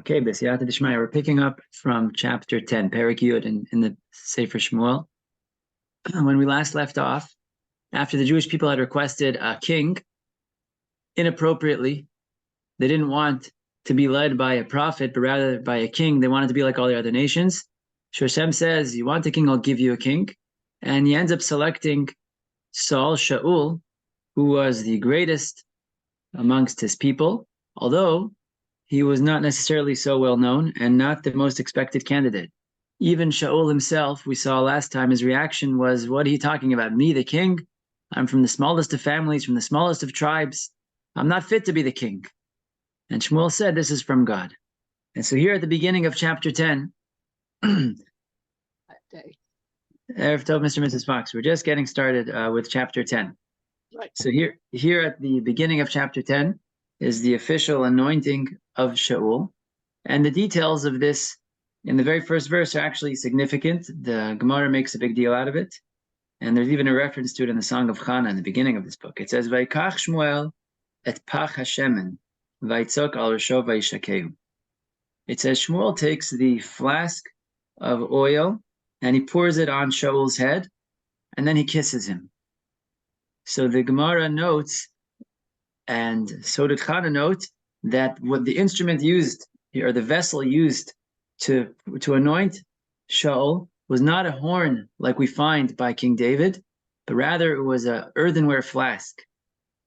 Okay, B'siyata D'Shmaya, we're picking up from chapter 10, Perek Yud in the Sefer Shmuel. When we last left off, after the Jewish people had requested a king, inappropriately, they didn't want to be led by a prophet, but rather by a king. They wanted to be like all the other nations. Hashem says, you want a king, I'll give you a king. And he ends up selecting Saul, Shaul, who was the greatest amongst his people, although he was not necessarily so well known and not the most expected candidate. Even Shaul himself, we saw last time, his reaction was, what are you talking about? Me, the king? I'm from the smallest of families, from the smallest of tribes. I'm not fit to be the king. And Shmuel said, this is from God. And so here at the beginning of chapter 10, Erev Tov, Mr. and Mrs. Fox, we're just getting started with chapter 10. Right. So here at the beginning of chapter 10 is the official anointing of Shaul. And the details of this in the very first verse are actually significant. The Gemara makes a big deal out of it. And there's even a reference to it in the Song of Chana in the beginning of this book. It says, Vaikach Shmuel et pach hashemen, vaitzok al rasho vaishakeu. It says Shmuel takes the flask of oil and he pours it on Shaul's head, and then he kisses him. So the Gemara notes, and so did Chana note, that what the instrument used, or the vessel used to anoint Shaul was not a horn like we find by King David, but rather it was an earthenware flask.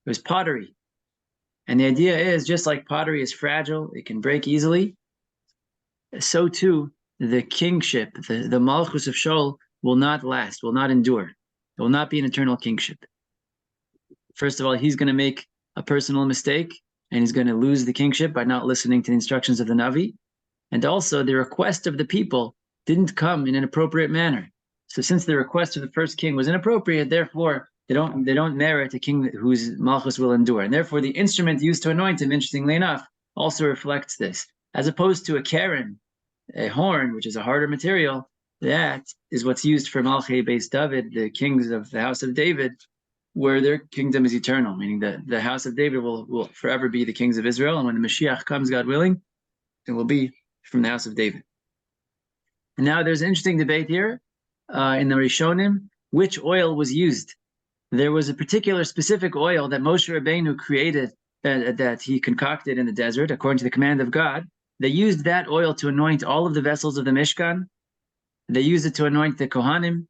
It was pottery. And the idea is, just like pottery is fragile, it can break easily, so too the kingship, the malchus of Shaul will not last, will not endure. It will not be an eternal kingship. First of all, he's going to make a personal mistake, and he's going to lose the kingship by not listening to the instructions of the Navi. And also, the request of the people didn't come in an appropriate manner. So since the request of the first king was inappropriate, therefore, they don't merit a king whose malchus will endure. And therefore, the instrument used to anoint him, interestingly enough, also reflects this. As opposed to a keren, a horn, which is a harder material, that is what's used for Malchei Beis David, the kings of the house of David, where their kingdom is eternal, meaning that the house of David will forever be the kings of Israel, and when the Mashiach comes, God willing, it will be from the house of David. And now there's an interesting debate here in the Rishonim, which oil was used. There was a particular specific oil that Moshe Rabbeinu created, that he concocted in the desert, according to the command of God. They used that oil to anoint all of the vessels of the Mishkan. They used it to anoint the Kohanim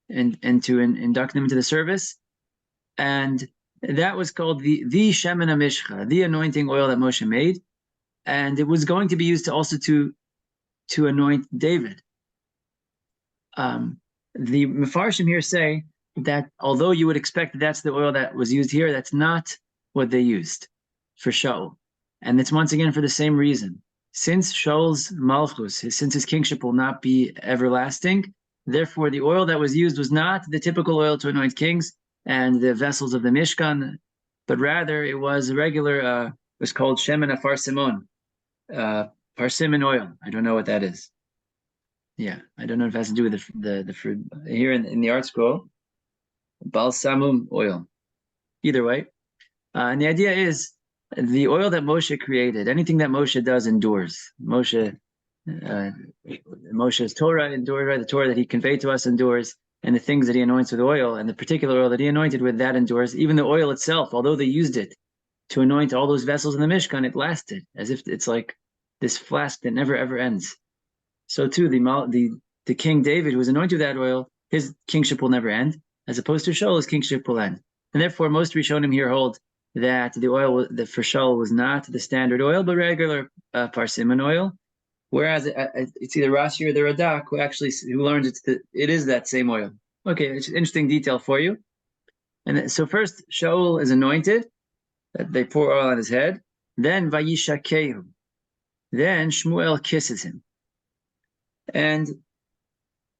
and to induct them into the service. And that was called the Shemen HaMishcha, the anointing oil that Moshe made. And it was going to be used also to anoint David. The Mefarshim here say that although you would expect that that's the oil that was used here, that's not what they used for Shaul. And it's once again for the same reason. Since Shaul's malchus, since his kingship will not be everlasting, therefore the oil that was used was not the typical oil to anoint kings and the vessels of the Mishkan, but rather it was a regular, it was called Shemen HaParsimon, parsimon oil. I don't know what that is. Yeah, I don't know if it has to do with the fruit. Here in the art scroll, balsamum oil. Either way. And the idea is, the oil that Moshe created, anything that Moshe does endures. Moshe's Torah endures, right? The Torah that he conveyed to us endures, and the things that he anoints with oil, and the particular oil that he anointed with, that endures. Even the oil itself, although they used it to anoint all those vessels in the Mishkan, it lasted, as if it's like this flask that never ever ends. So too, the King David, who was anointed with that oil, his kingship will never end, as opposed to Shaul, his kingship will end. And therefore, most Rishonim here hold that the oil for Shaul was not the standard oil, but regular parsimon oil. Whereas it's either Rashi or the Radak who learns it is that same oil. Okay, it's an interesting detail for you. And so first, Shaul is anointed, that they pour oil on his head. Then Vayishakehu. Then Shmuel kisses him. And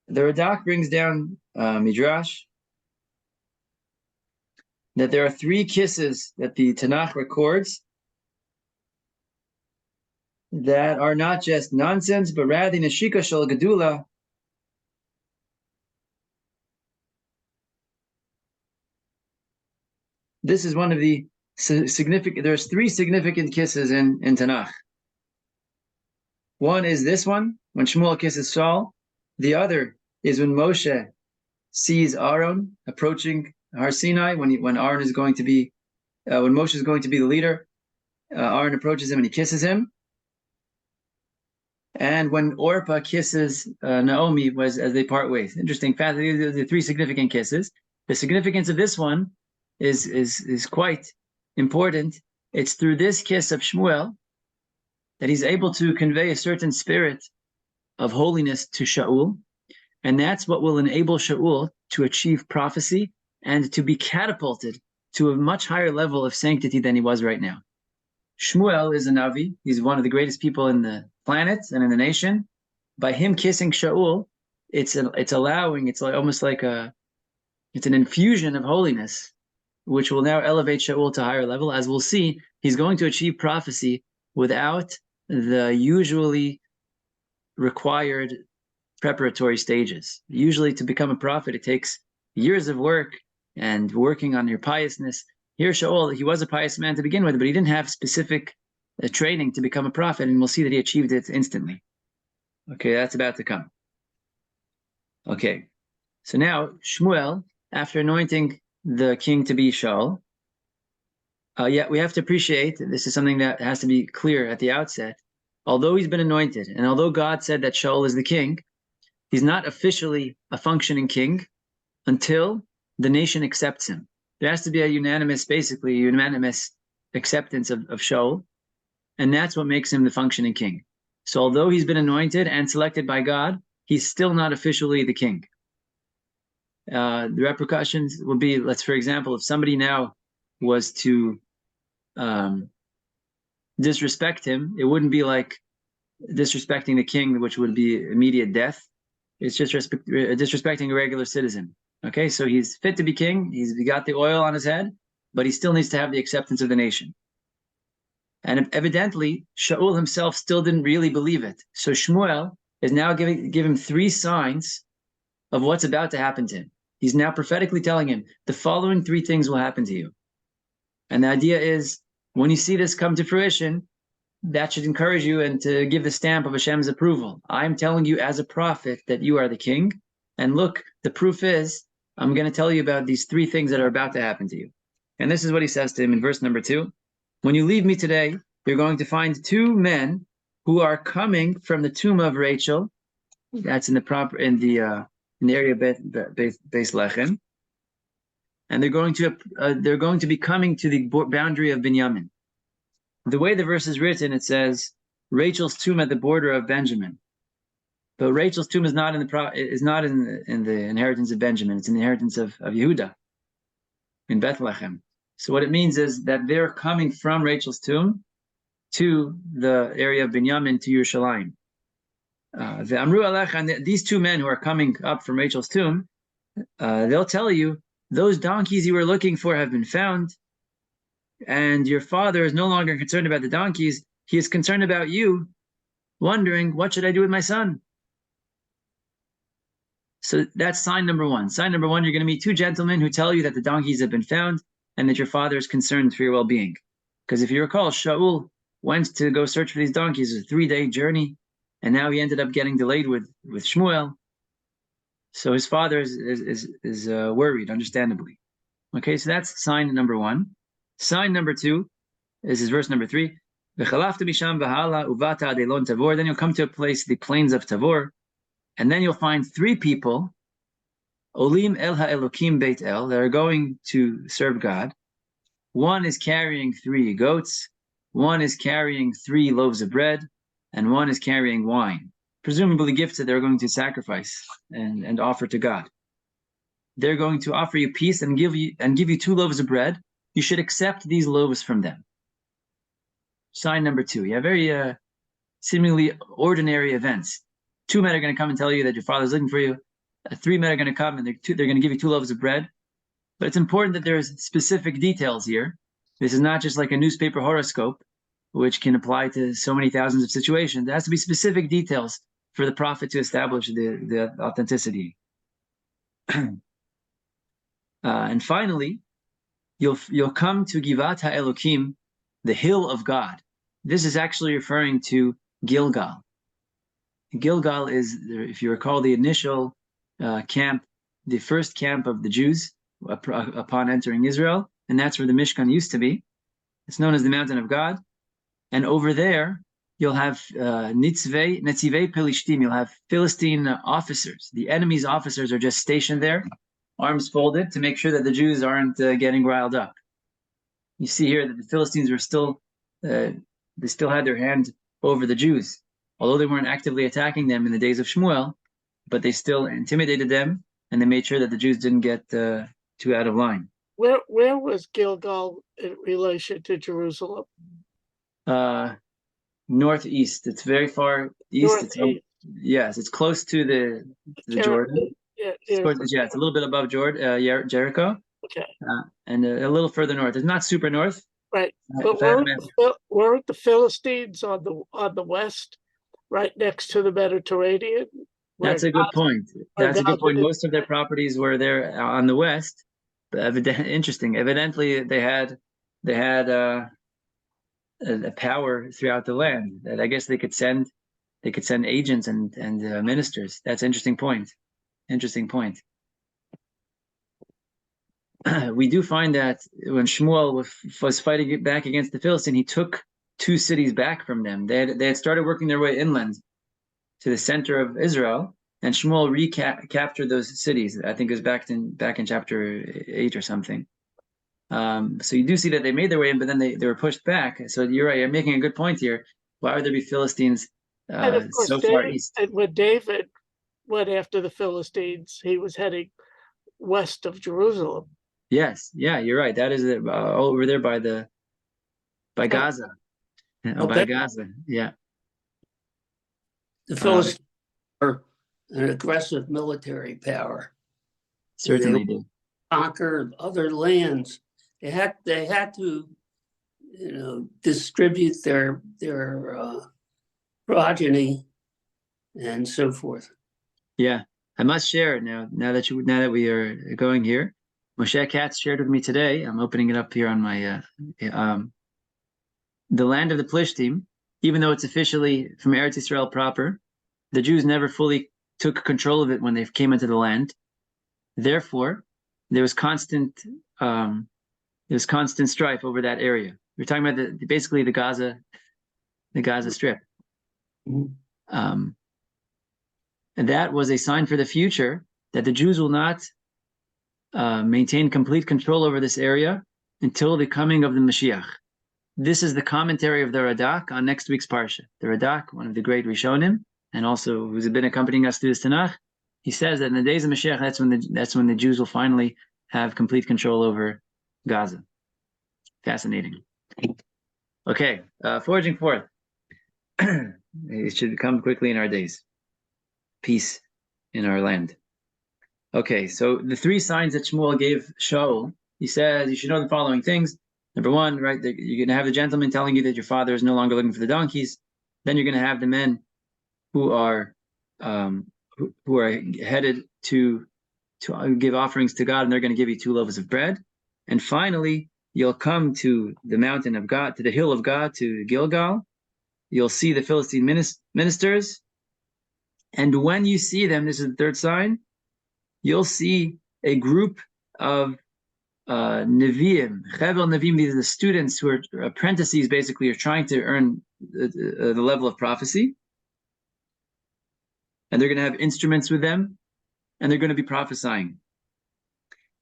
the Radak brings down Midrash that there are 3 kisses that the Tanakh records that are not just nonsense, but rather Nashika Shal Gedula. This is one of the significant, there's 3 significant kisses in Tanakh. One is this one, when Shmuel kisses Saul. The other is when Moshe sees Aaron approaching Har Sinai, when Aaron is going to be, when Moshe is going to be the leader. Aaron approaches him and he kisses him. And when Orpah kisses Naomi as they part ways. Interesting fact, these are the three significant kisses. The significance of this one is quite important. It's through this kiss of Shmuel that he's able to convey a certain spirit of holiness to Shaul, and that's what will enable Shaul to achieve prophecy and to be catapulted to a much higher level of sanctity than he was right now. Shmuel is a Navi. He's one of the greatest people in the planet and in the nation. By him kissing Shaul, it's an infusion of holiness, which will now elevate Shaul to a higher level. As we'll see, he's going to achieve prophecy without the usually required preparatory stages. Usually to become a prophet, it takes years of work and working on your piousness. Here, Shaul, he was a pious man to begin with, but he didn't have specific training to become a prophet, and we'll see that he achieved it instantly. Okay, that's about to come. Okay, so now Shmuel, after anointing the king to be Shaul, we have to appreciate, this is something that has to be clear at the outset, although he's been anointed, and although God said that Shaul is the king, he's not officially a functioning king until the nation accepts him. There has to be a unanimous acceptance of Shaul, and that's what makes him the functioning king. So although he's been anointed and selected by God, he's still not officially the king. The repercussions would be, for example, if somebody now was to disrespect him, it wouldn't be like disrespecting the king, which would be immediate death. It's just disrespecting a regular citizen. Okay, so he's fit to be king. He's got the oil on his head, but he still needs to have the acceptance of the nation. And evidently, Shaul himself still didn't really believe it. So Shmuel is now give him three signs of what's about to happen to him. He's now prophetically telling him, the following three things will happen to you. And the idea is, when you see this come to fruition, that should encourage you and to give the stamp of Hashem's approval. I'm telling you as a prophet that you are the king. And look, the proof is, I'm going to tell you about these three things that are about to happen to you. And this is what he says to him in verse number 2. When you leave me today, you're going to find two men who are coming from the tomb of Rachel. That's in the area of Beis Lechem. And they're going to be coming to the boundary of Binyamin. The way the verse is written, it says Rachel's tomb at the border of Benjamin. But Rachel's tomb is not in the inheritance of Benjamin. It's in the inheritance of Yehuda in Bethlehem. So what it means is that they're coming from Rachel's tomb to the area of Binyamin, to Yerushalayim. The Amru Alech, and these two men who are coming up from Rachel's tomb, they'll tell you, those donkeys you were looking for have been found, and your father is no longer concerned about the donkeys. He is concerned about you, wondering, what should I do with my son? So that's sign number 1. Sign number 1, you're going to meet two gentlemen who tell you that the donkeys have been found and that your father is concerned for your well-being. Because if you recall, Shaul went to go search for these donkeys. It was a 3-day journey, and now he ended up getting delayed with Shmuel. So his father is worried, understandably. Okay, so that's sign number 1. Sign number 2 is verse number 3. Then you'll come to a place, the plains of Tavor, and then you'll find 3 people, Olim El HaElokim Beit El, that are going to serve God. One is carrying 3 goats, one is carrying 3 loaves of bread, and one is carrying wine, presumably gifts that they're going to sacrifice and offer to God. They're going to offer you peace and give you 2 loaves of bread. You should accept these loaves from them. Sign number 2. You have very seemingly ordinary events. 2 men are going to come and tell you that your father's looking for you. 3 men are going to come and they're going to give you 2 loaves of bread. But it's important that there's specific details here. This is not just like a newspaper horoscope, which can apply to so many thousands of situations. There has to be specific details for the prophet to establish the authenticity. And finally, you'll come to Givat HaElokim, the hill of God. This is actually referring to Gilgal. Gilgal is, if you recall, the initial camp, the first camp of the Jews upon entering Israel, and that's where the Mishkan used to be. It's known as the Mountain of God. And over there, you'll have Netzivei Pelishtim. You'll have Philistine officers. The enemy's officers are just stationed there, arms folded, to make sure that the Jews aren't getting riled up. You see here that the Philistines were still, they still had their hand over the Jews, although they weren't actively attacking them in the days of Shmuel, but they still intimidated them, and they made sure that the Jews didn't get too out of line. Where was Gilgal in relation to Jerusalem? Northeast. It's very far east. Northeast. It's close to the Jordan. It's a little bit above Jericho. Okay. And a little further north. It's not super north. Right. But weren't the Philistines on the west, right next to the Mediterranean? That's a good point. That's a good point. Most of their properties were there on the west. But interesting. Evidently, they had a power throughout the land that I guess they could send agents and ministers. That's an interesting point. Interesting point. We do find that when Shmuel was fighting back against the Philistine, he took 2 cities back from them. They had started working their way inland to the center of Israel, and Shmuel recaptured those cities. I think it was back in chapter 8 or something. So you do see that they made their way in, but then they were pushed back. So you're right. You're making a good point here. Why would there be Philistines so far east? And when David went after the Philistines, he was heading west of Jerusalem. Yes, yeah, you're right. That is over there by Gaza. By Gaza, yeah. The Philistines are an aggressive military power. Certainly do. Conquer other lands. They had to, distribute their progeny and so forth. Yeah, I must share it now. Now that we are going here, Moshe Katz shared with me today. I'm opening it up here on my the land of the Plishtim. Even though it's officially from Eretz Yisrael proper, the Jews never fully took control of it when they came into the land. Therefore, there was constant strife over that area. We're talking about basically the Gaza Strip. Mm-hmm. And that was a sign for the future that the Jews will not maintain complete control over this area until the coming of the Mashiach. This is the commentary of the Radak on next week's Parsha. The Radak, one of the great Rishonim, and also who's been accompanying us through this Tanakh, he says that in the days of Mashiach, that's when the Jews will finally have complete control over Gaza. Fascinating. Okay, forging forth. It should come quickly in our days. Peace in our land. Okay, so the 3 signs that Shmuel gave Shaul, he says you should know the following things. Number 1, right, you're going to have the gentleman telling you that your father is no longer looking for the donkeys. Then you're going to have the men who are headed to give offerings to God, and they're going to give you 2 loaves of bread. And finally, you'll come to the mountain of God, to the hill of God, to Gilgal. You'll see the Philistine ministers. And when you see them, this is the 3rd sign, you'll see a group of Nevi'im, Chevel Nevi'im. These are the students who are apprentices, basically, are trying to earn the level of prophecy. And they're going to have instruments with them, and they're going to be prophesying.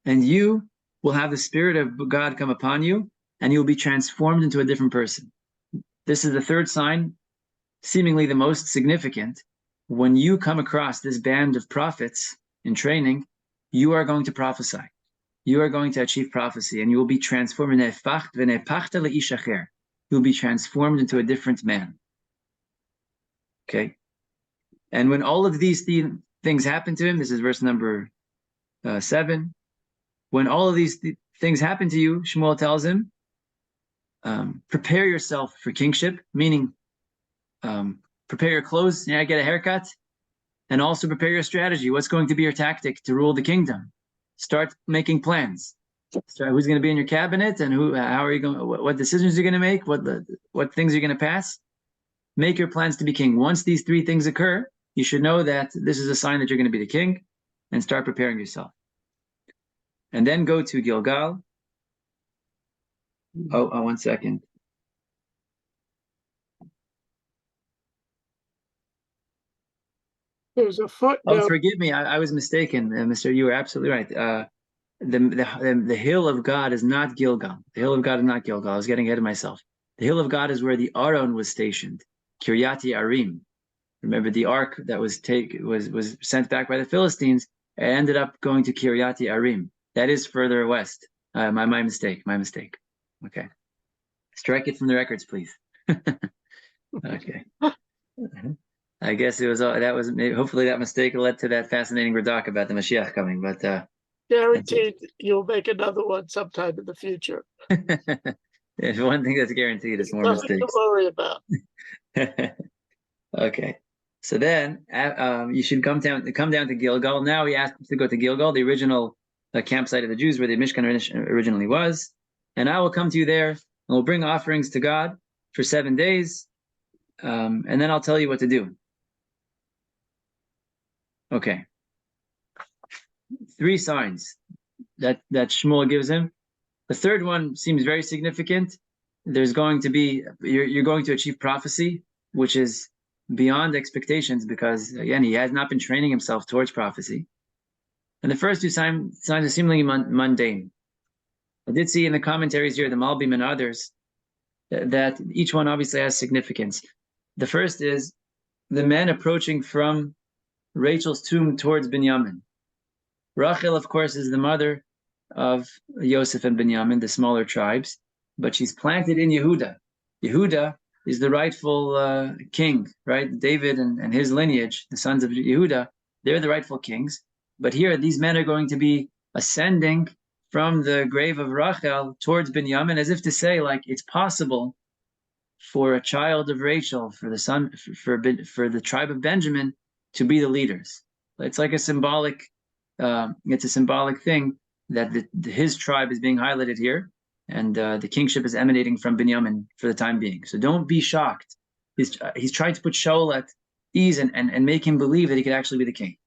And you will have the Spirit of God come upon you, and you'll be transformed into a different person. This is the 3rd sign, seemingly the most significant. When you come across this band of prophets in training, you are going to prophesy. You are going to achieve prophecy, and you will be transformed. You'll be transformed into a different man. Okay? And when all of these things happen to him, this is verse number 7. When all of these things happen to you, Shmuel tells him, prepare yourself for kingship, meaning prepare your clothes, get a haircut, and also prepare your strategy. What's going to be your tactic to rule the kingdom? Start making plans. Who's going to be in your cabinet, and how are you going? What decisions you're going to make? What things you're going to pass? Make your plans to be king. Once these 3 things occur, you should know that this is a sign that you're going to be the king, and start preparing yourself. And then go to Gilgal. Oh, 1 second. There's a Oh, footnote. forgive me. I was mistaken, Mr. You were absolutely right. The hill of God is not Gilgal. The hill of God is not Gilgal. I was getting ahead of myself. The hill of God is where the Aron was stationed, Kiryati Arim. Remember, the ark that was sent back by the Philistines ended up going to Kiryati Arim. That is further west. My mistake. My mistake. Okay, strike it from the records, please. Okay. I guess it was hopefully that mistake led to that fascinating redak about the Mashiach coming, but Guaranteed you'll make another one sometime in the future. There's one thing that's guaranteed, it's more Nothing to mistakes. worry about. Okay. So then you should come down to Gilgal. Now he asked us to go to Gilgal, the original campsite of the Jews where the Mishkan originally was. And I will come to you there, and we'll bring offerings to God for 7 days. And then I'll tell you what to do. Okay. 3 signs that Shmuel gives him. The third one seems very significant. There's going to be, you're going to achieve prophecy, which is beyond expectations because, again, he has not been training himself towards prophecy. And the first 2 signs are seemingly mundane. I did see in the commentaries here, the Malbim and others, that each one obviously has significance. The first is the men approaching from Rachel's tomb towards Binyamin. Rachel, of course, is the mother of Yosef and Binyamin, the smaller tribes, but she's planted in Yehuda. Yehuda is the rightful king, right? David and his lineage, the sons of Yehuda, they're the rightful kings. But here, these men are going to be ascending from the grave of Rachel towards Binyamin, as if to say, like, it's possible for a child of Rachel, for the tribe of Benjamin, to be the leaders. It's like a symbolic. It's a symbolic thing that his tribe is being highlighted here, and the kingship is emanating from Binyamin for the time being. So don't be shocked. He's trying to put Shaul at ease and make him believe that he could actually be the king.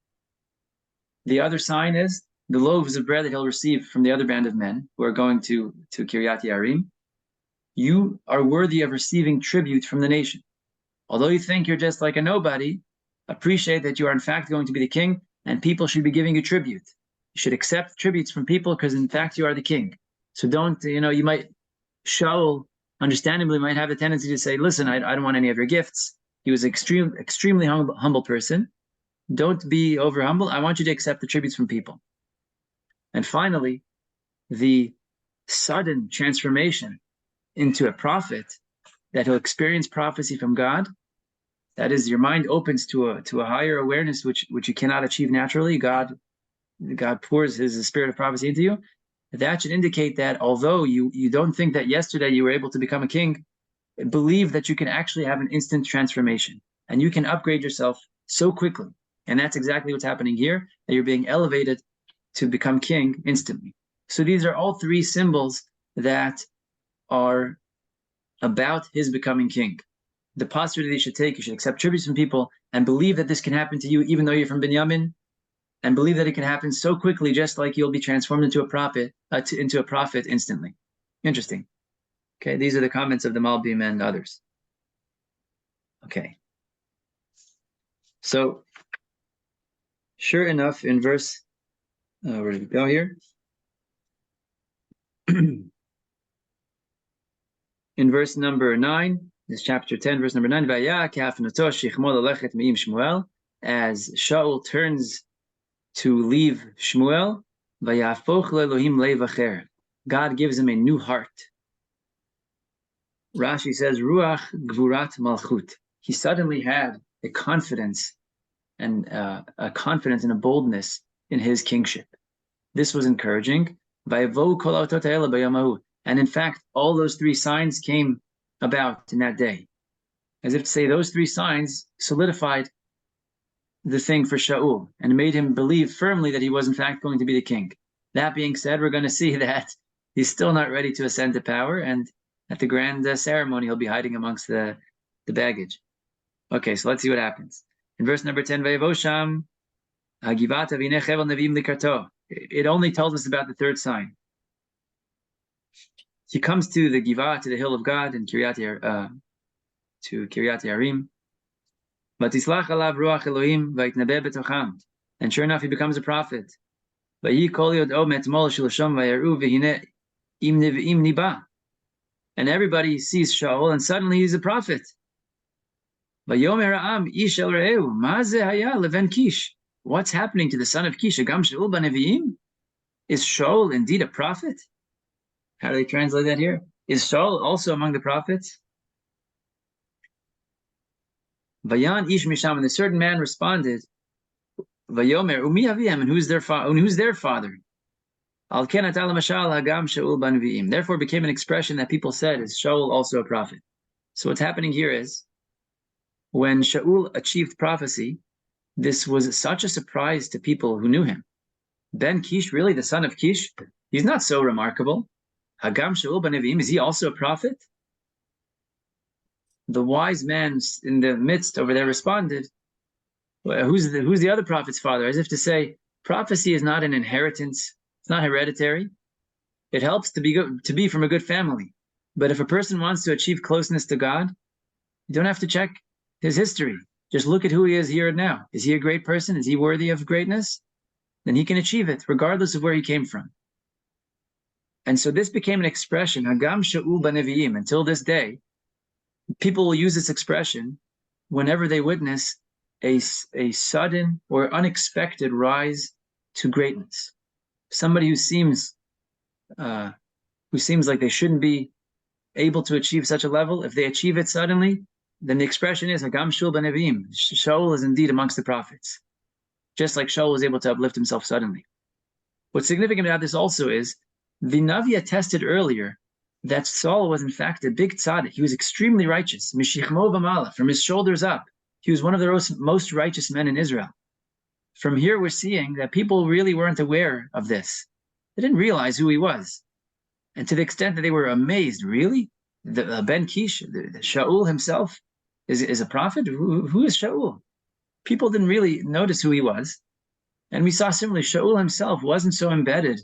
The other sign is the loaves of bread that he'll receive from the other band of men who are going to Kiryat Yarim. You are worthy of receiving tribute from the nation. Although you think you're just like a nobody, appreciate that you are in fact going to be the king, and people should be giving you tribute. You should accept tributes from people because in fact you are the king. So don't, Shaul understandably might have the tendency to say, listen, I don't want any of your gifts. He was an extremely humble person. Don't be over humble. I want you to accept the tributes from people. And finally, the sudden transformation into a prophet, that he'll experience prophecy from God. That is, your mind opens to a higher awareness which you cannot achieve naturally. God pours his spirit of prophecy into you. That should indicate that although you don't think that yesterday you were able to become a king, believe that you can actually have an instant transformation and you can upgrade yourself so quickly. And that's exactly what's happening here, that you're being elevated to become king instantly. So these are all 3 symbols that are about his becoming king. The posture that you should take, you should accept tributes from people and believe that this can happen to you even though you're from Binyamin, and believe that it can happen so quickly, just like you'll be transformed into a prophet instantly. Interesting. Okay, these are the comments of the Malbim and others. Okay. So, sure enough, in verse, where did we go here? In verse number 9, this chapter 10, verse number 9, as Shaul turns to leave Shmuel, God gives him a new heart. Rashi says, Ruach Gvurat Malchut. He suddenly had a confidence and a boldness in his kingship. This was encouraging. And in fact, all those 3 signs came about in that day. As if to say, those 3 signs solidified the thing for Shaul and made him believe firmly that he was in fact going to be the king. That being said, we're going to see that he's still not ready to ascend to power, and at the grand ceremony, he'll be hiding amongst the baggage. Okay, so let's see what happens. In verse number 10, Vayevosham, Hagivata v'nei chevel neviim likarto. It only tells us about the third sign. He comes to the Givah, to the hill of God, in Kiryat Yarim. Vatislach alav ruach Elohim vayitnabeh betocham. And sure enough, he becomes a prophet. Vayi kol yod'o me'etmol shilashom vayaru v'hineh im niba. And everybody sees Shaul, and suddenly he's a prophet. Vayomer ha'am ish el re'eu, ma ze haya leven Kish. What's happening to the son of Kish? Agam Shaul b'nevi'im? Is Shaul indeed a prophet? How do they translate that here? Is Shaul also among the prophets? Vayan ish misham, and a certain man responded, Vayomer umi aviyam, and who's their father? Al ken atal mashal hagam Shaul b'nevi'im. Therefore, became an expression that people said, is Shaul also a prophet? So what's happening here is, when Shaul achieved prophecy, this was such a surprise to people who knew him. Ben Kish, really the son of Kish? He's not so remarkable. Hagam Shaul b'nevi'im, is he also a prophet? The wise man in the midst over there responded, well, who's the other prophet's father? As if to say, prophecy is not an inheritance. It's not hereditary. It helps to be from a good family. But if a person wants to achieve closeness to God, you don't have to check his history. Just look at who he is here and now. Is he a great person? Is he worthy of greatness? Then he can achieve it, regardless of where he came from. And so this became an expression, Hagam Shaul b'nevi'im. Until this day, people will use this expression whenever they witness a sudden or unexpected rise to greatness. Somebody who seems like they shouldn't be able to achieve such a level, if they achieve it suddenly, then the expression is Hagam Shaul b'nevi'im. Shaul is indeed amongst the prophets, just like Shaul was able to uplift himself suddenly. What's significant about this also is the Navi attested earlier that Saul was in fact a big tzaddik. He was extremely righteous, mishichmo v'mala, from his shoulders up. He was one of the most righteous men in Israel. From here, we're seeing that people really weren't aware of this. They didn't realize who he was. And to the extent that they were amazed, really? Ben Kish, the Shaul himself, is a prophet? Who is Shaul? People didn't really notice who he was. And we saw similarly, Shaul himself wasn't so embedded.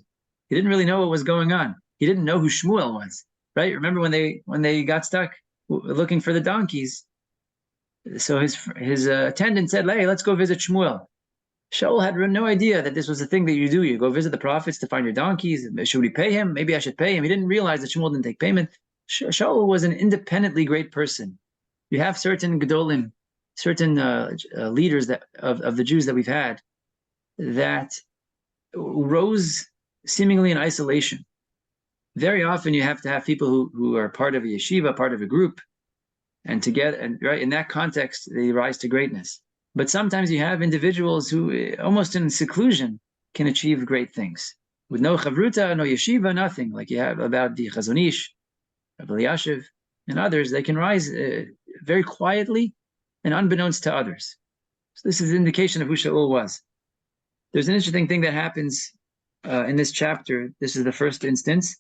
He didn't really know what was going on. He didn't know who Shmuel was, right? Remember when they got stuck looking for the donkeys? So his attendant said, hey, let's go visit Shmuel. Shaul had no idea that this was the thing that you do. You go visit the prophets to find your donkeys. Should we pay him? Maybe I should pay him. He didn't realize that Shmuel didn't take payment. Shaul was an independently great person. You have certain gedolim, certain leaders of the Jews that we've had that rose seemingly in isolation. Very often you have to have people who are part of a yeshiva, part of a group, and together, and right in that context, they rise to greatness. But sometimes you have individuals who, almost in seclusion, can achieve great things. With no chavruta, no yeshiva, nothing. Like you have about the Chazon Ish, Rabbi Elyashiv, and others, they can rise very quietly and unbeknownst to others. So this is an indication of who Shaul was. There's an interesting thing that happens in this chapter. This is the first instance.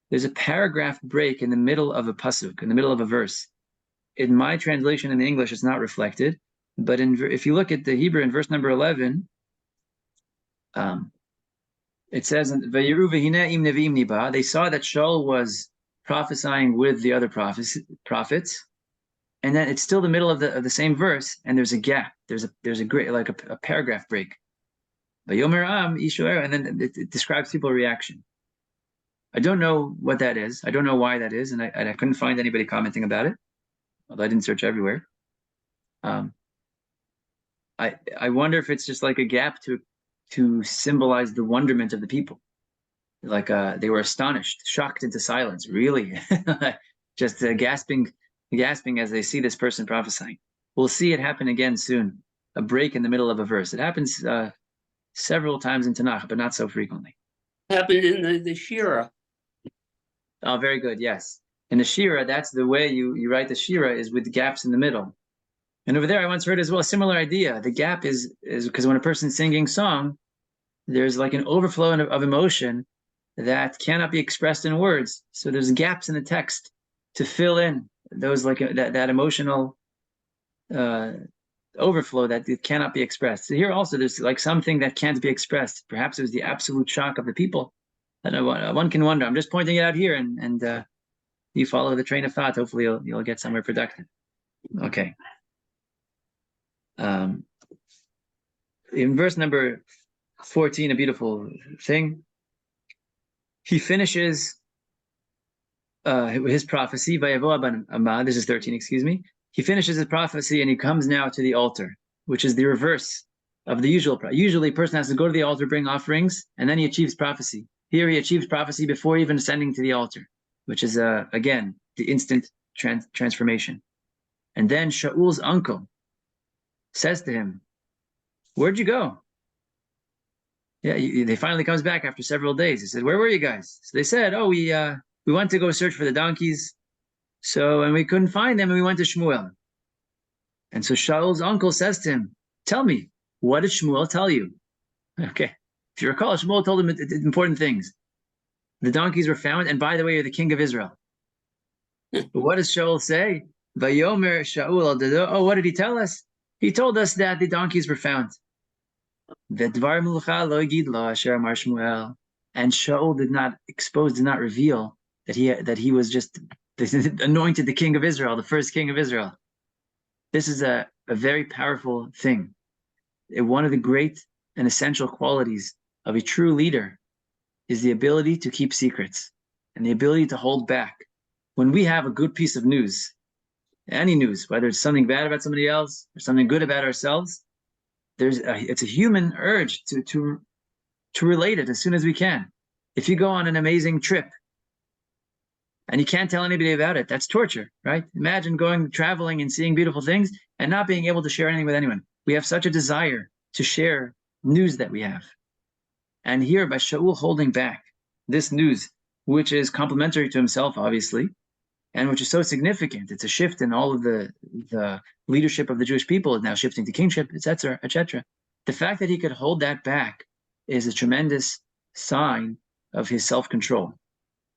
There's a paragraph break in the middle of a pasuk, in the middle of a verse. In my translation in the English, it's not reflected. But if you look at the Hebrew in verse number 11, it says, they saw that Shaul was prophesying with the other prophets, and then it's still the middle of the same verse, and there's a gap. There's a great, like a paragraph break. And then it describes people's reaction. I don't know what that is. I don't know why that is, and I couldn't find anybody commenting about it, although I didn't search everywhere. I wonder if it's just like a gap to symbolize the wonderment of the people. Like they were astonished, shocked into silence, really. Just gasping as they see this person prophesying. We'll see it happen again soon. A break in the middle of a verse. It happens several times in Tanakh, but not so frequently. Happened in the Shira. Oh, very good, yes. In the Shira, that's the way you write the Shira, is with gaps in the middle. And over there, I once heard as well a similar idea. The gap is because when a person's singing song, there's like an overflow of emotion that cannot be expressed in words. So there's gaps in the text to fill in those, like that emotional overflow that it cannot be expressed. So here also there's like something that can't be expressed. Perhaps it was the absolute shock of the people. I don't know, one can wonder. I'm just pointing it out here, and you follow the train of thought. Hopefully you'll get somewhere productive. Okay. In verse number 14, a beautiful thing. He finishes his prophecy. This is 13, excuse me. He finishes his prophecy and he comes now to the altar, which is the reverse of the usual. Usually a person has to go to the altar, bring offerings, and then he achieves prophecy. Here he achieves prophecy before even ascending to the altar, which is, again, the instant transformation. And then Shaul's uncle says to him, "Where'd you go?" Yeah, they finally comes back after several days. He said, "Where were you guys?" So they said, "Oh, we went to go search for the donkeys. So, and we couldn't find them, and we went to Shmuel." And so Shaul's uncle says to him, "Tell me, what did Shmuel tell you?" Okay. If you recall, Shmuel told him important things. The donkeys were found, and by the way, you're the king of Israel. But what does Shaul say? Vayomer Shaul, oh, what did he tell us? He told us that the donkeys were found. And Shaul did not reveal that he was just anointed the king of Israel, the first king of Israel. This is a very powerful thing. One of the great and essential qualities of a true leader is the ability to keep secrets and the ability to hold back. When we have a good piece of news, any news, whether it's something bad about somebody else or something good about ourselves, it's a human urge to relate it as soon as we can. If you go on an amazing trip and you can't tell anybody about it, that's torture, right? Imagine traveling and seeing beautiful things and not being able to share anything with anyone. We have such a desire to share news that we have. And here, by Shaul holding back this news, which is complementary to himself, obviously, and which is so significant, it's a shift in all of the leadership of the Jewish people, is now shifting to kingship, etc., etc. The fact that he could hold that back is a tremendous sign of his self-control.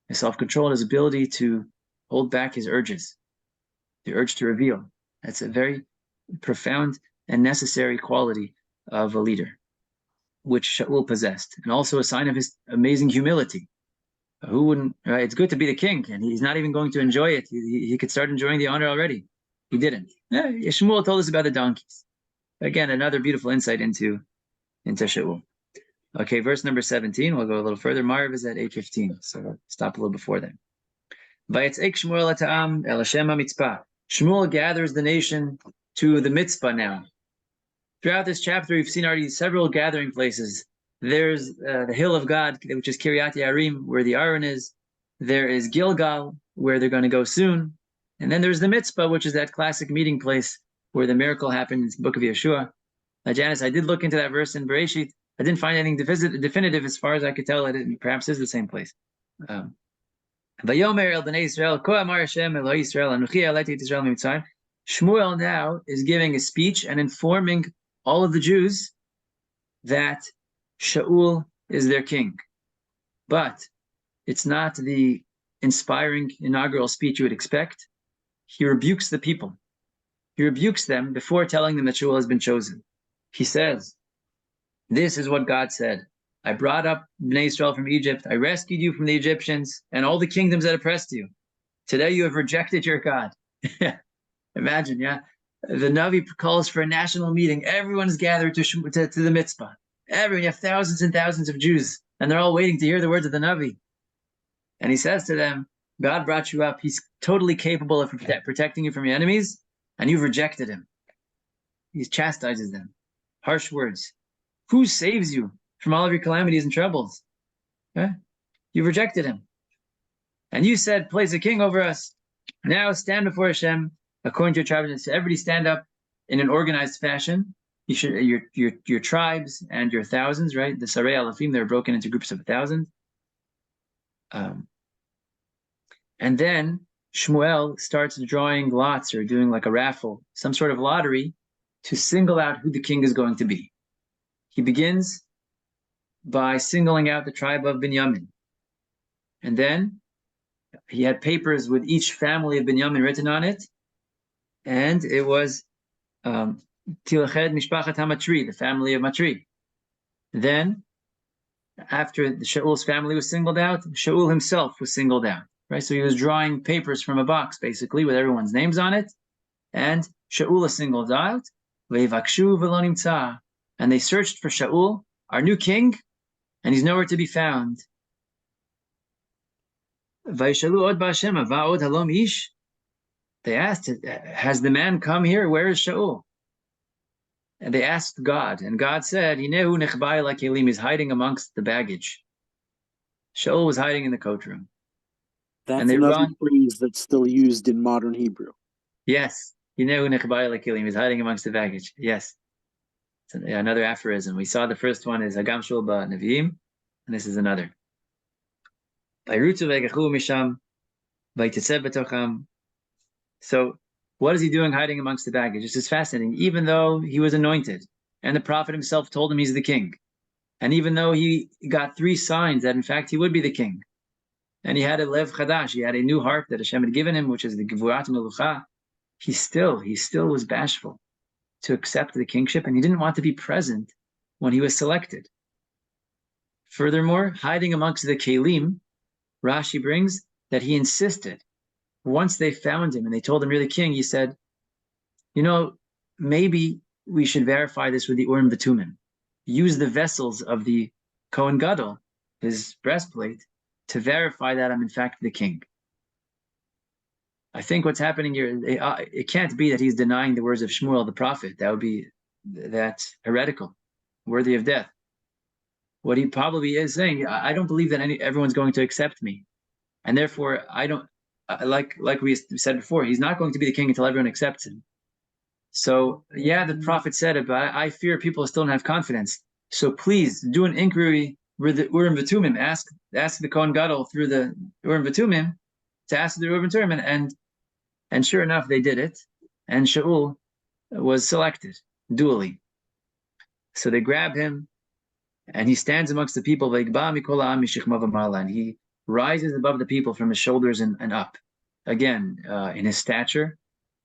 His self-control and his ability to hold back his urges, the urge to reveal. That's a very profound and necessary quality of a leader, which Shaul possessed, and also a sign of his amazing humility. Who wouldn't, right? It's good to be the king, and he's not even going to enjoy it. He could start enjoying the honor already. He didn't. Yeah, Shmuel told us about the donkeys. Again, another beautiful insight into Shaul. Okay, verse number 17. We'll go a little further. Marv is at 8:15, so we'll stop a little before then. Shmuel gathers the nation to the mitzvah now. Throughout this chapter, we've seen already several gathering places. There's the hill of God, which is Kiryat Yarim, where the Aron is. There is Gilgal, where they're going to go soon. And then there's the mitzvah, which is that classic meeting place where the miracle happened in the book of Yeshua. Janice, I did look into that verse in Bereshit. I didn't find anything definitive as far as I could tell. It perhaps is the same place. Vayomer el bnei Yisrael, ko amar Hashem Eloi Yisrael, anuchi aleti et Yisrael mitzrayim. Shmuel now is giving a speech and informing all of the Jews that Shaul is their king. But it's not the inspiring inaugural speech you would expect. He rebukes the people. He rebukes them before telling them that Shaul has been chosen. He says, "This is what God said. I brought up Bnei Israel from Egypt. I rescued you from the Egyptians and all the kingdoms that oppressed you. Today you have rejected your God." Imagine, yeah. The Navi calls for a national meeting. Everyone's gathered to the mitzvah. You have thousands and thousands of Jews, and they're all waiting to hear the words of the Navi. And he says to them, God brought you up. He's totally capable of protecting you from your enemies, and you've rejected him. He chastises them. Harsh words. Who saves you from all of your calamities and troubles? You've rejected him. And you said, place a king over us. Now stand before Hashem, according to your tribe. So everybody stand up in an organized fashion. You should your tribes and your thousands, right? The Sarei Alafim, they're broken into groups of 1,000. And then Shmuel starts drawing lots or doing like a raffle, some sort of lottery, to single out who the king is going to be. He begins by singling out the tribe of Binyamin. And then he had papers with each family of Binyamin written on it. And it was Tilached Mishpachat HaMatri, the family of Matri. Then, after Shaul's family was singled out, Shaul himself was singled out. Right, so he was drawing papers from a box, basically, with everyone's names on it, and Shaul is singled out. Ve'vakshu v'lo nimtza, and they searched for Shaul, our new king, and he's nowhere to be found. Vayishalu od ba'Hashem ava od halom ish. They asked, has the man come here? Where is Shaul? And they asked God, and God said, Hinehu nechbai lakelim, he's hiding amongst the baggage. Shaul was hiding in the coatroom. That's another phrase that's still used in modern Hebrew. Yes. Hinehu nechbai lakelim, he's hiding amongst the baggage. Yes. It's another aphorism. We saw the first one is Hagam Shul ba Nevi'im, and this is another. So, what is he doing hiding amongst the baggage? This is fascinating. Even though he was anointed, and the prophet himself told him he's the king, and even though he got 3 signs that in fact he would be the king, and he had a lev chadash, he had a new heart that Hashem had given him, which is the gevurat melucha, he still was bashful to accept the kingship, and he didn't want to be present when he was selected. Furthermore, hiding amongst the kelim, Rashi brings that he insisted. Once they found him and they told him, you're the king, he said, maybe we should verify this with the Urim V'Tumim. Use the vessels of the Kohen Gadol, his breastplate, to verify that I'm in fact the king. I think what's happening here, it can't be that he's denying the words of Shmuel the prophet. That's heretical, worthy of death. What he probably is saying, I don't believe that everyone's going to accept me. And therefore, I don't, like we said before, he's not going to be the king until everyone accepts him. So, yeah, the prophet said it, but I fear people still don't have confidence. So please, do an inquiry with the Urim V'Tumim. Ask the Kohen Gadol through the Urim V'Tumim to ask the Urim V'Tumim. And sure enough, they did it. And Shaul was selected duly. So they grab him, and he stands amongst the people, and he rises above the people from his shoulders and up. Again, in his stature,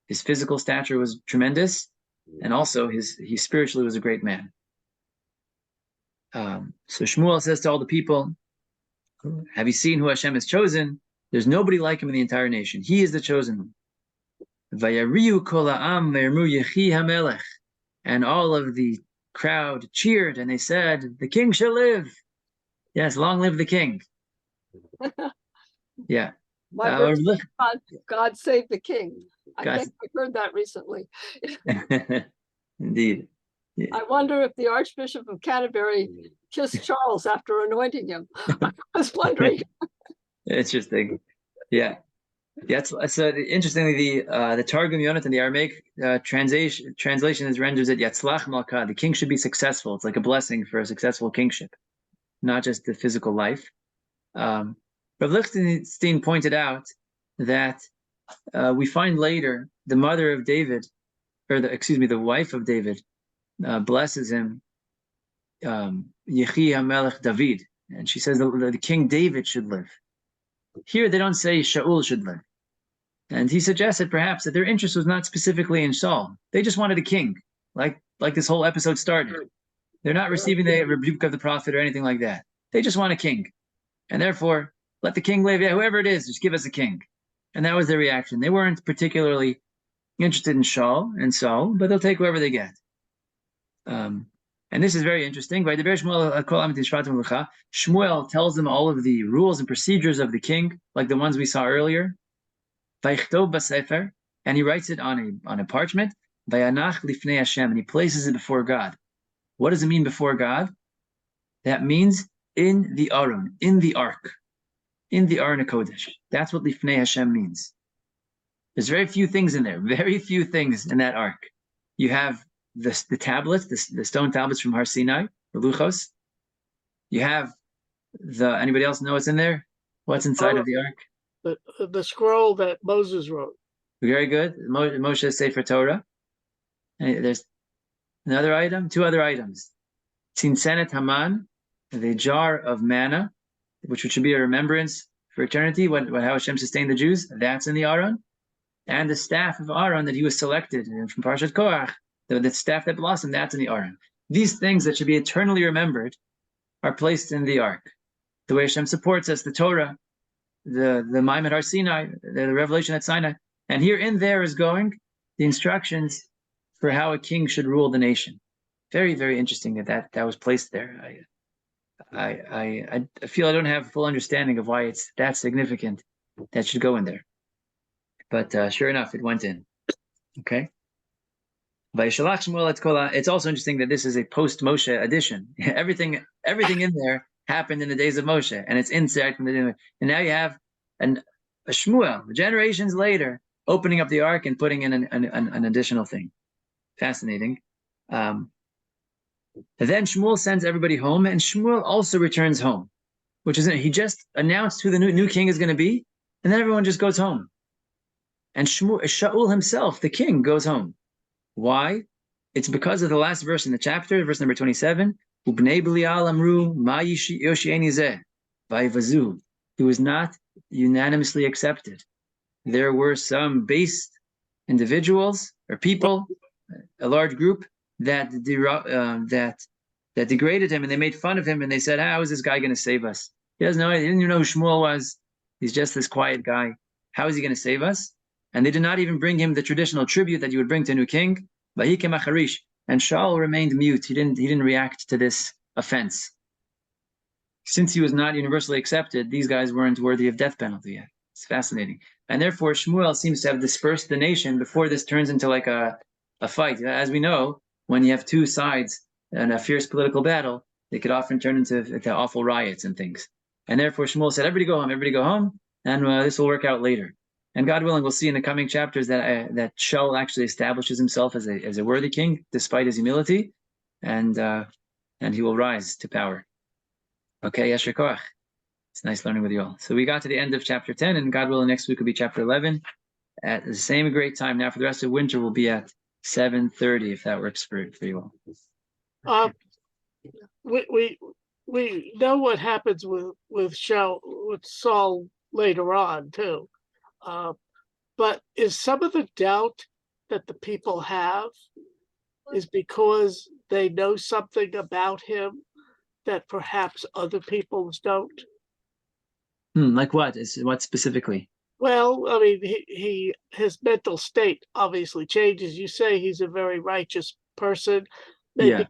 his physical stature was tremendous, and also he spiritually was a great man. So Shmuel says to all the people, have you seen who Hashem has chosen? There's nobody like him in the entire nation. He is the chosen one. And all of the crowd cheered, and they said, the king shall live. Yes, long live the king. Yeah. God save the king. I think I heard that recently. Indeed. Yeah. I wonder if the Archbishop of Canterbury kissed Charles after anointing him. I was wondering. Interesting. Yeah. So interestingly, the Targum Yonat in the Aramaic translation is renders it Yatzlach Malka. The king should be successful. It's like a blessing for a successful kingship, not just the physical life. Rav Lichtenstein pointed out that we find later the mother of David, the wife of David, blesses him, Yehi HaMelech David, and she says the King David should live. Here they don't say Shaul should live. And he suggested perhaps that their interest was not specifically in Saul. They just wanted a king, like this whole episode started. They're not receiving the rebuke of the prophet or anything like that. They just want a king. And therefore, let the king live. Yeah, whoever it is, just give us a king. And that was their reaction. They weren't particularly interested in Saul, but they'll take whoever they get. And this is very interesting. Shmuel tells them all of the rules and procedures of the king, like the ones we saw earlier. And he writes it on a parchment. And he places it before God. What does it mean before God? That means in the Aron, in the Ark, in the Aron HaKodesh. That's what Lifnei Hashem means. There's very few things in there, very few things in that Ark. You have the tablets, the stone tablets from Har Sinai, the Luchos. You have anybody else know what's in there? What's inside of the Ark? The scroll that Moses wrote. Very good. Moshe's Sefer Torah. And there's another item, 2 other items. Tzinsenet Haman, the jar of manna, which should be a remembrance for eternity, how Hashem sustained the Jews. That's in the Aron. And the staff of Aaron that he was selected from Parshat Korach, The staff that blossomed, that's in the Aron. These things that should be eternally remembered are placed in the Ark. The way Hashem supports us, the Torah, the Maimed Har Sinai, the revelation at Sinai. And here in there is going the instructions for how a king should rule the nation. Very, very interesting that was placed there. I feel I don't have full understanding of why it's that significant that should go in there. But sure enough, it went in. Okay. It's also interesting that this is a post-Moshe edition. everything in there happened in the days of Moshe, and it's inside from the day. And now you have a Shmuel, generations later, opening up the ark and putting in an additional thing. Fascinating. Then Shmuel sends everybody home, and Shmuel also returns home, which is he just announced who the new king is going to be, and then everyone just goes home. And Shaul himself, the king, goes home. Why? It's because of the last verse in the chapter, verse number 27. Ubnei Belial amru ma yoshieni zeh vayvazu. He was not unanimously accepted. There were some base individuals or people, a large group that degraded him, and they made fun of him, and they said, "How is this guy going to save us? He doesn't know. He didn't even know who Shmuel was. He's just this quiet guy. How is he going to save us?" And they did not even bring him the traditional tribute that you would bring to a new king. And Shaul remained mute. He didn't react to this offense. Since he was not universally accepted, these guys weren't worthy of death penalty yet. It's fascinating. And therefore, Shmuel seems to have dispersed the nation before this turns into like a fight. As we know, when you have two sides in a fierce political battle, they could often turn into awful riots and things. And therefore, Shmuel said, everybody go home, and this will work out later. And God willing, we'll see in the coming chapters that Shaul actually establishes himself as a worthy king, despite his humility, and he will rise to power. Okay, Yasher Koach. It's nice learning with you all. So we got to the end of chapter 10, and God willing, next week will be chapter 11 at the same great time. Now, for the rest of winter, we'll be at 7:30, if that works for you all. We know what happens with Saul later on too. But is some of the doubt that the people have is because they know something about him that perhaps other peoples don't? Like what? What specifically? Well, I mean, his mental state obviously changes. You say he's a very righteous person. Maybe